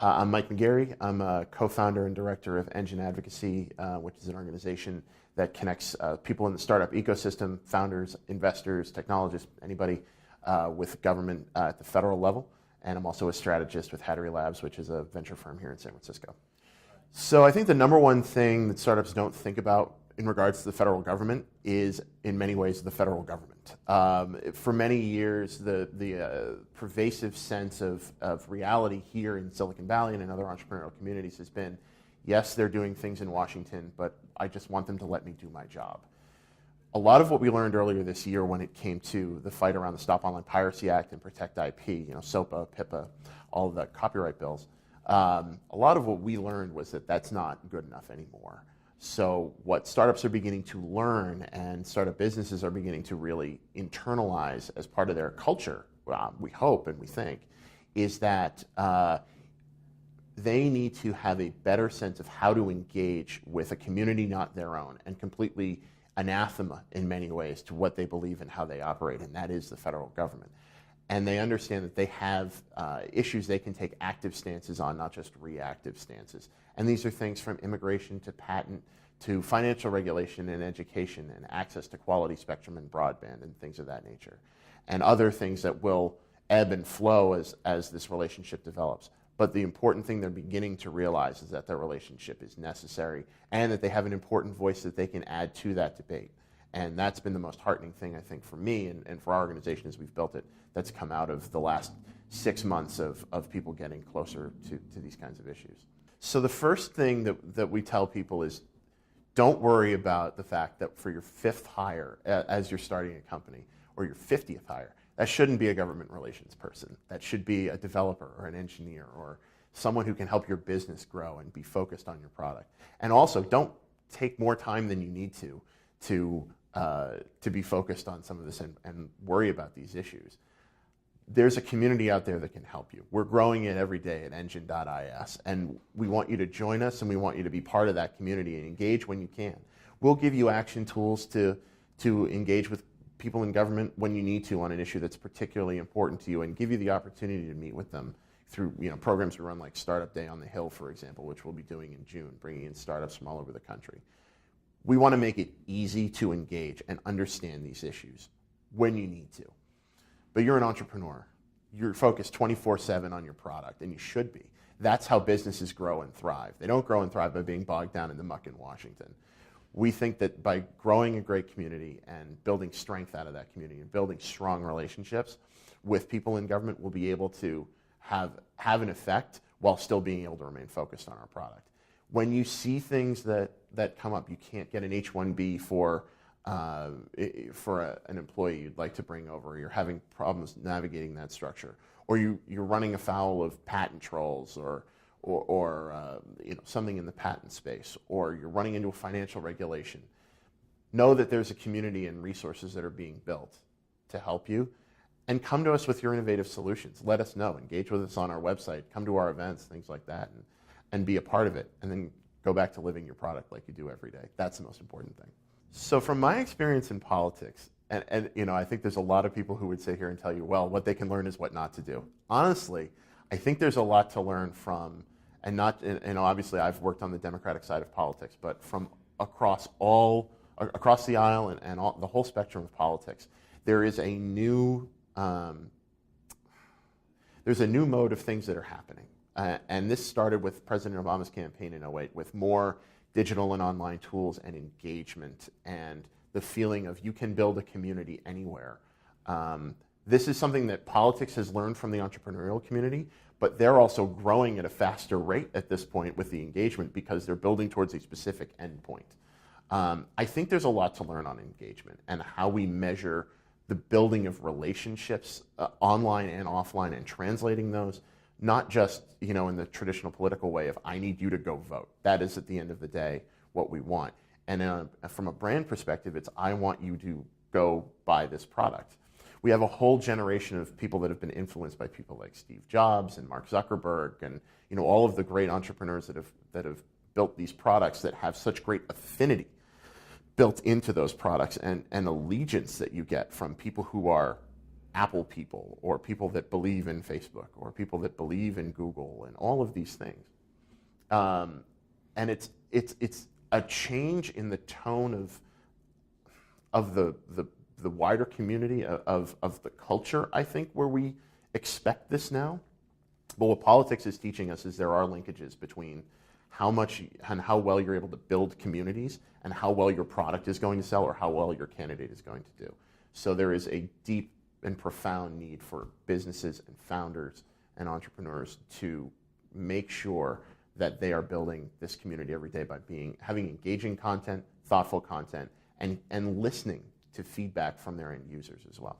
I'm Mike McGeary. I'm a co-founder and director of Engine Advocacy, which is an organization that connects people in the startup ecosystem, founders, investors, technologists, anybody with government at the federal level. And I'm also a strategist with Hattery Labs, which is a venture firm here in San Francisco. So I think the number one thing that startups don't think about in regards to the federal government is, in many ways, the federal government. For many years, the pervasive sense of reality here in Silicon Valley and in other entrepreneurial communities has been, yes, they're doing things in Washington, but I just want them to let me do my job. A lot of what we learned earlier this year when it came to the fight around the Stop Online Piracy Act and Protect IP, SOPA, PIPA, all of the copyright bills, a lot of what we learned was that that's not good enough anymore. So what startups are beginning to learn and startup businesses are beginning to really internalize as part of their culture, we hope and we think, is that they need to have a better sense of how to engage with a community not their own and completely anathema in many ways to what they believe and how they operate, and that is the federal government. And they understand that they have issues they can take active stances on, not just reactive stances. And these are things from immigration to patent to financial regulation and education and access to quality spectrum and broadband and things of that nature. And other things that will ebb and flow as this relationship develops. But the important thing they're beginning to realize is that their relationship is necessary and that they have an important voice that they can add to that debate. And that's been the most heartening thing, I think, for me and for our organization as we've built it, that's come out of the last 6 months of people getting closer to these kinds of issues. So the first thing that we tell people is, don't worry about the fact that for your 5th hire as you're starting a company, or your 50th hire, that shouldn't be a government relations person. That should be a developer or an engineer or someone who can help your business grow and be focused on your product. And also, don't take more time than you need to be focused on some of this and worry about these issues. There's a community out there that can help you. We're growing it every day at engine.is, and we want you to join us and we want you to be part of that community and engage when you can. We'll give you action tools to engage with people in government when you need to on an issue that's particularly important to you and give you the opportunity to meet with them through programs we run like Startup Day on the Hill, for example, which we'll be doing in June, bringing in startups from all over the country. We want to make it easy to engage and understand these issues when you need to. But you're an entrepreneur. You're focused 24/7 on your product, and you should be. That's how businesses grow and thrive. They don't grow and thrive by being bogged down in the muck in Washington. We think that by growing a great community and building strength out of that community and building strong relationships with people in government, we'll be able to have an effect while still being able to remain focused on our product. When you see things that come up, you can't get an H-1B for an employee you'd like to bring over, or you're having problems navigating that structure, or you're running afoul of patent trolls or something in the patent space, or you're running into a financial regulation, know that there's a community and resources that are being built to help you, and come to us with your innovative solutions. Let us know. Engage with us on our website. Come to our events, things like that, and be a part of it, and then go back to living your product like you do every day. That's the most important thing. So from my experience in politics, and I think there's a lot of people who would sit here and tell you, well, what they can learn is what not to do. Honestly, I think there's a lot to learn from, obviously I've worked on the Democratic side of politics, but from across the aisle and the whole spectrum of politics, there's a new mode of things that are happening. And this started with President Obama's campaign in 2008 with more digital and online tools and engagement and the feeling of you can build a community anywhere. This is something that politics has learned from the entrepreneurial community, but they're also growing at a faster rate at this point with the engagement because they're building towards a specific endpoint. I think there's a lot to learn on engagement and how we measure the building of relationships online and offline and translating those, not just in the traditional political way of I need you to go vote. That is at the end of the day what we want. And from a brand perspective, it's I want you to go buy this product. We have a whole generation of people that have been influenced by people like Steve Jobs and Mark Zuckerberg and all of the great entrepreneurs that have built these products that have such great affinity built into those products and allegiance that you get from people who are Apple people, or people that believe in Facebook, or people that believe in Google, and all of these things. And it's a change in the tone of the wider community, of the culture, I think, where we expect this now. But what politics is teaching us is there are linkages between how much and how well you're able to build communities and how well your product is going to sell or how well your candidate is going to do. So there is a deep and profound need for businesses and founders and entrepreneurs to make sure that they are building this community every day by having engaging content, thoughtful content, and listening to feedback from their end users as well.